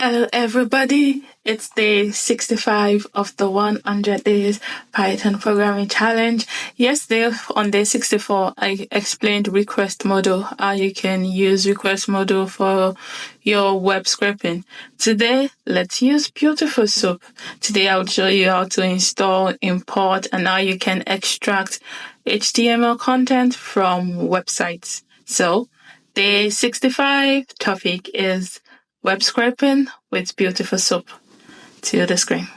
Hello, everybody. It's day 65 of the 100 Days Python Programming Challenge. Yesterday, on day 64, I explained request module, how you can use request module for your web scraping. Today, let's use Beautiful Soup. Today, I'll show you how to install, import, and how you can extract HTML content from websites. So, day 65 topic is web scraping with Beautiful Soup. To the screen.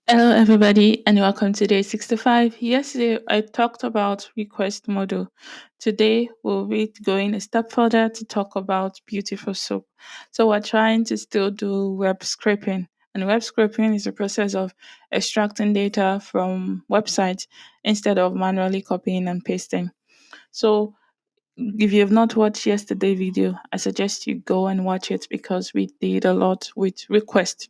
Hello, everybody, and welcome to day 65. Yesterday, I talked about request module. Today, we'll be going a step further to talk about Beautiful Soup. So, we're trying to still do web scraping. And web scraping is the process of extracting data from websites instead of manually copying and pasting. So, if you have not watched yesterday's video, I suggest you go and watch it because we did a lot with request.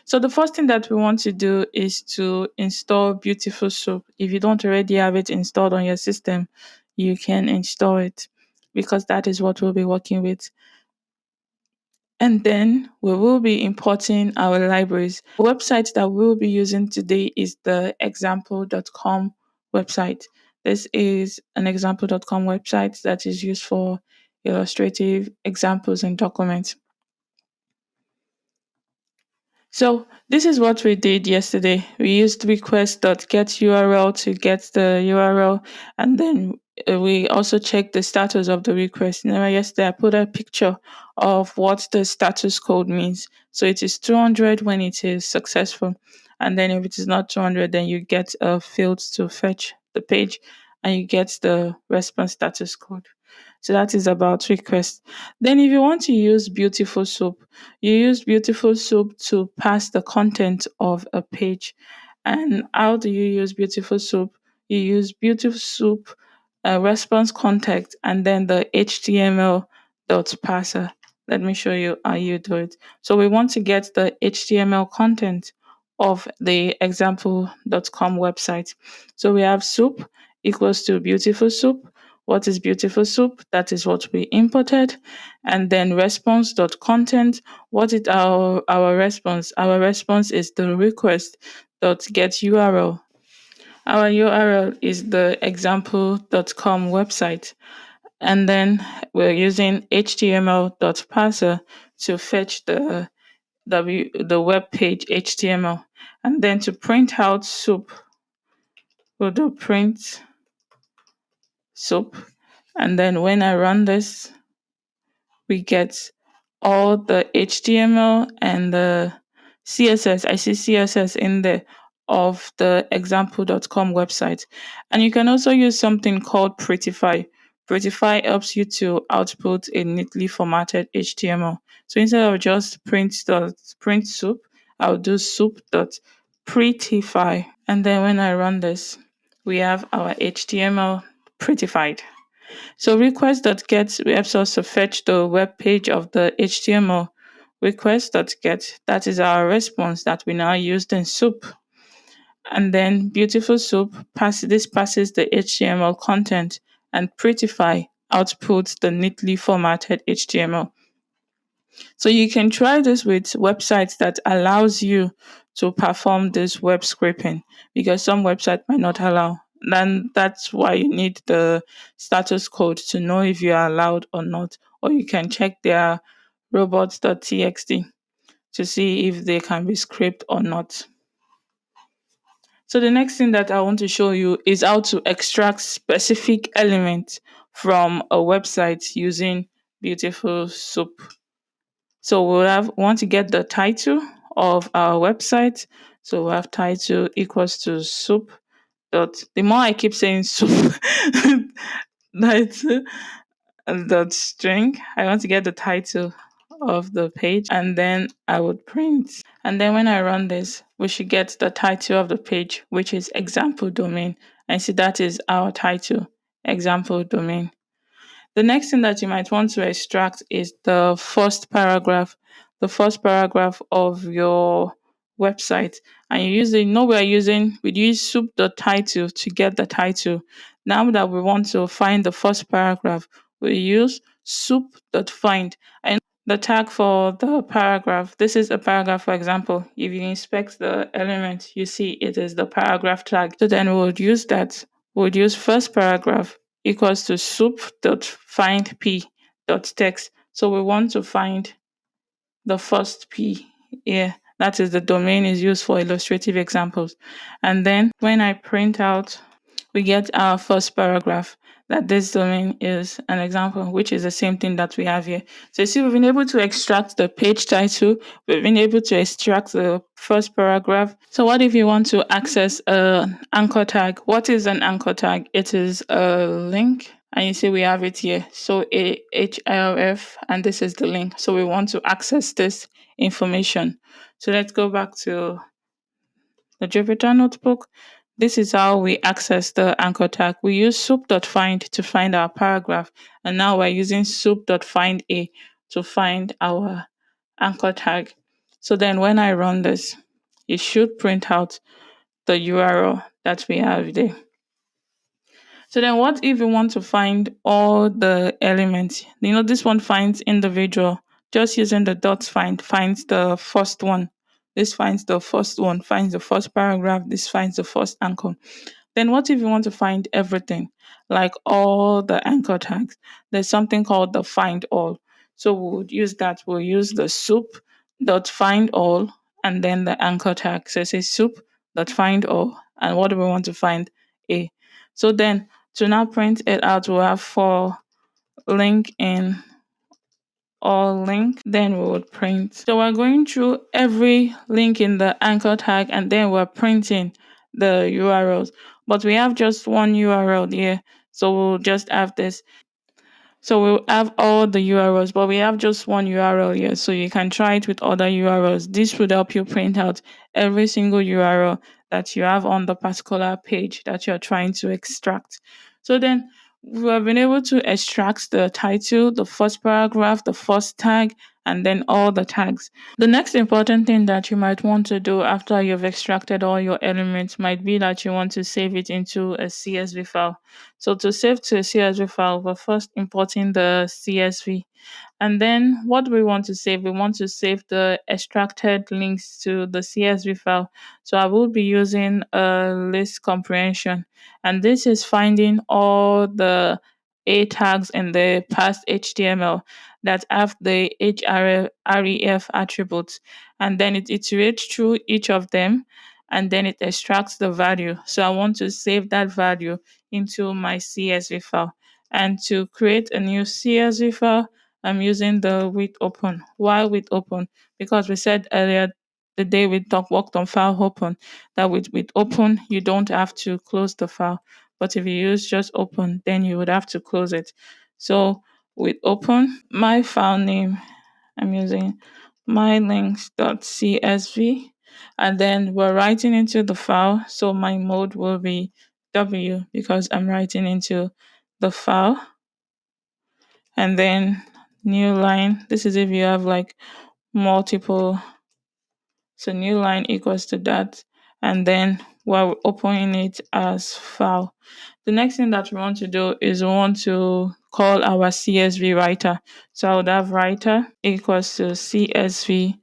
So the first thing that we want to do is to install Beautiful Soup. If you don't already have it installed on your system, you can install it because that is what we'll be working with. And then we will be importing our libraries. The website that we'll be using today is the example.com website. This is an example.com website that is used for illustrative examples and documents. So this is what we did yesterday. We used request.getURL to get the URL, and then we also checked the status of the request. Now, yesterday I put a picture of what the status code means. So it is 200 when it is successful, and then if it is not 200, then you get a field to fetch the page, and you get the response status code. So that is about request. Then if you want to use Beautiful Soup, you use Beautiful Soup to pass the content of a page. And how do you use Beautiful Soup? You use Beautiful Soup response context and then the HTML dot parser. Let me show you how you do it. So we want to get the HTML content of the example.com website. So we have soup equals to Beautiful Soup. What is Beautiful Soup? That is what we imported. And then response.content. What is our response? Our response is the request.get URL. Our URL is the example.com website. And then we're using html.parser to fetch the web page HTML. And then to print out soup, we'll do print soup. And then when I run this, we get all the HTML and the CSS. I see CSS in there of the example.com website. And you can also use something called Prettify. Prettify helps you to output a neatly formatted HTML. So instead of just print soup, I'll do soup.prettify. And then when I run this, we have our HTML prettified. So request.get helps us to fetch the web page of the HTML. Request.get, that is our response that we now used in soup. And then Beautiful Soup passes the HTML content, and Prettify outputs the neatly formatted HTML. So you can try this with websites that allows you to perform this web scraping because some website might not allow. Then that's why you need the status code to know if you are allowed or not. Or you can check their robots.txt to see if they can be scraped or not. So the next thing that I want to show you is how to extract specific elements from a website using Beautiful Soup. So want to get the title of our website. So we'll have title equals to soup dot. The more I keep saying soup, title dot string. I want to get the title of the page, and then I would print. And then when I run this, we should get the title of the page, which is example domain. And see that is our title, example domain. The next thing that you might want to extract is the first paragraph of your website. And you we use soup.title to get the title. Now that we want to find the first paragraph, we use soup.find. And the tag for the paragraph. This is a paragraph, for example. If you inspect the element, you see it is the paragraph tag. So then we would use that. We would use first paragraph equals to soup.findp.text. So we want to find the first P here. That is the domain is used for illustrative examples. And then when I print out, we get our first paragraph that this domain is an example, which is the same thing that we have here. So you see, we've been able to extract the page title, we've been able to extract the first paragraph. So what if you want to access an anchor tag? What is an anchor tag? It is a link, and you see we have it here. So a href, and this is the link. So we want to access this information. So let's go back to the Jupyter notebook. This is how we access the anchor tag. We use soup.find to find our paragraph, and now we're using soup.findA to find our anchor tag. So then when I run this, it should print out the URL that we have there. So then what if we want to find all the elements? This one finds individual. Just using the dots finds the first one. This finds the first one, finds the first paragraph. This finds the first anchor. Then what if you want to find everything, like all the anchor tags? There's something called the find all. So we would use that. We'll use the soup dot find all and then the anchor tag. So it says soup dot find all. And what do we want to find? A. So then to now print it out, we'll have for link in or link, then we would print. So we're going through every link in the anchor tag and then we're printing the URLs. But we have just one URL here. So we'll just have this. So we'll have all the URLs, but we have just one URL here. So you can try it with other URLs. This would help you print out every single URL that you have on the particular page that you're trying to extract. So then we have been able to extract the title, the first paragraph, the first tag, and then all the tags. The next important thing that you might want to do after you've extracted all your elements might be that you want to save it into a CSV file. So to save to a CSV file, we're first importing the CSV. And then what do we want to save? We want to save the extracted links to the CSV file. So I will be using a list comprehension. And this is finding all the A tags in the parse HTML that have the href attributes. And then it iterates through each of them and then it extracts the value. So I want to save that value into my CSV file. And to create a new CSV file, I'm using the with open. Why with open? Because we said earlier the day we worked on file open that with open you don't have to close the file. But if you use just open, then you would have to close it. So with open, my file name, I'm using mylinks.csv, and then we're writing into the file. So my mode will be W because I'm writing into the file. And then new line. This is if you have like multiple. So new line equals to that. And then we're opening it as file. The next thing that we want to do is we want to call our CSV writer. So I would have writer equals to CSV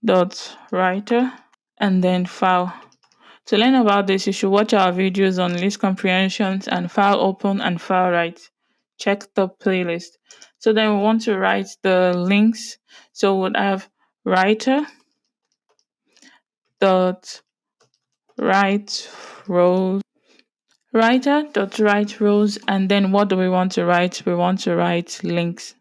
dot writer and then file. To learn about this, you should watch our videos on list comprehensions and file open and file write. Check the playlist. So then we want to write the links. So we would have writer dot write rows, writer dot write rows, and then what do we want to write? We want to write links.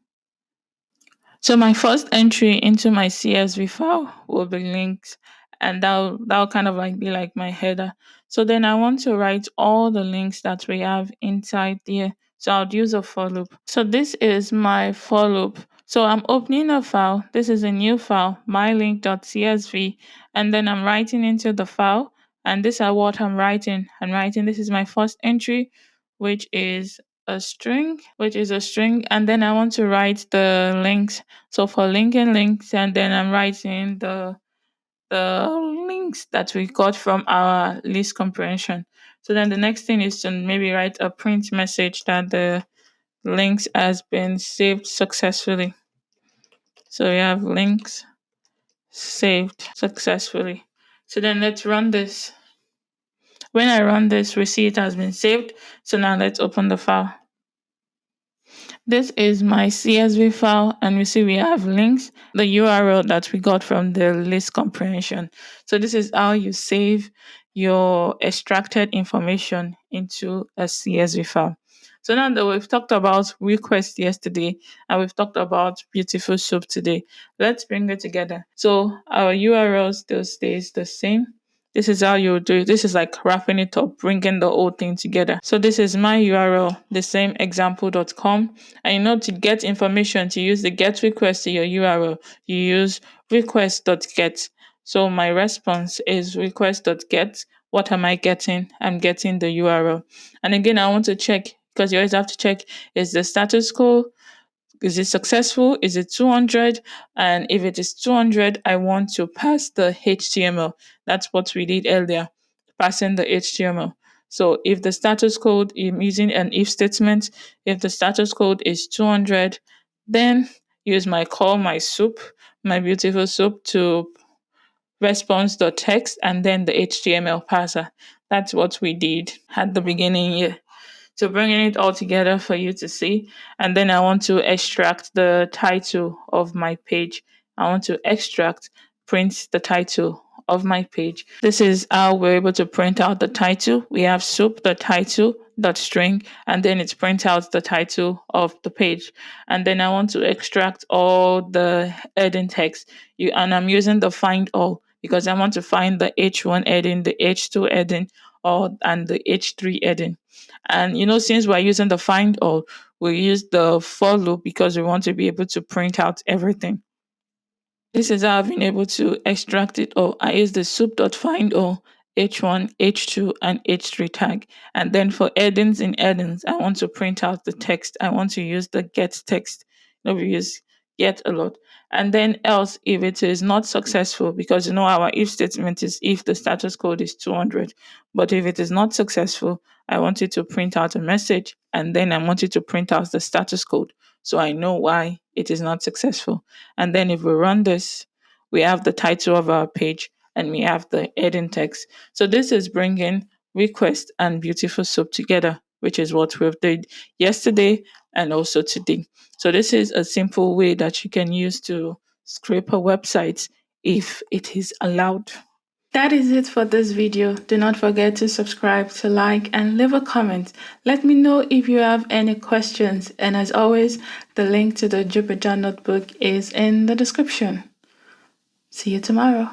So my first entry into my CSV file will be links, and that'll kind of like be like my header. So then I want to write all the links that we have inside there. So I'll use a for loop. So this is my for loop. So I'm opening a file. This is a new file, mylink.csv, and then I'm writing into the file. And this is what I'm writing. This is my first entry, which is a string, and then I want to write the links. So for linking links, and then I'm writing the links that we got from our list comprehension. So then the next thing is to maybe write a print message that the links has been saved successfully. So we have links saved successfully. So then let's run this. When I run this, we see it has been saved. So now let's open the file. This is my CSV file, and we see we have links, the URL that we got from the list comprehension. So this is how you save your extracted information into a CSV file. So now that we've talked about request yesterday and we've talked about beautiful soup today, let's bring it together. So our URL still stays the same. This is how you do it. This is like wrapping it up, bringing the whole thing together. So this is my URL, the same example.com. And you know, to get information, to use the get request to your URL, you use request.get. So my response is request.get. What am I getting? I'm getting the URL. And again, I want to check, because you always have to check, is the status quo, is it successful? Is it 200? And if it is 200, I want to pass the HTML. That's what we did earlier, passing the HTML. So if the status code, I'm using an if statement, if the status code is 200, then use my call, my soup, my beautiful soup to response.text and then the HTML parser. That's what we did at the beginning here. So bringing it all together for you to see. And then I want to extract the title of my page. I want to extract, print the title of my page. This is how we're able to print out the title. We have soup, the title, dot string, and then it prints out the title of the page. And then I want to extract all the heading text. And I'm using the find all because I want to find the H1 heading, the H2 heading, and the H3 heading. And since we're using the find all, we use the for loop because we want to be able to print out everything. This is how I've been able to extract it all. I use the soup.find all, H1, H2, and H3 tag. And then for headings in headings, I want to print out the text. I want to use the get text. We use get a lot. And then else, if it is not successful, because our if statement is if the status code is 200. But if it is not successful, I want it to print out a message. And then I want it to print out the status code. So I know why it is not successful. And then if we run this, we have the title of our page and we have the heading text. So this is bringing request and beautiful soup together, which is what we've did yesterday and also today. So this is a simple way that you can use to scrape a website if it is allowed. That is it for this video. Do not forget to subscribe, to like, and leave a comment. Let me know if you have any questions. And as always, the link to the Jupyter Notebook is in the description. See you tomorrow.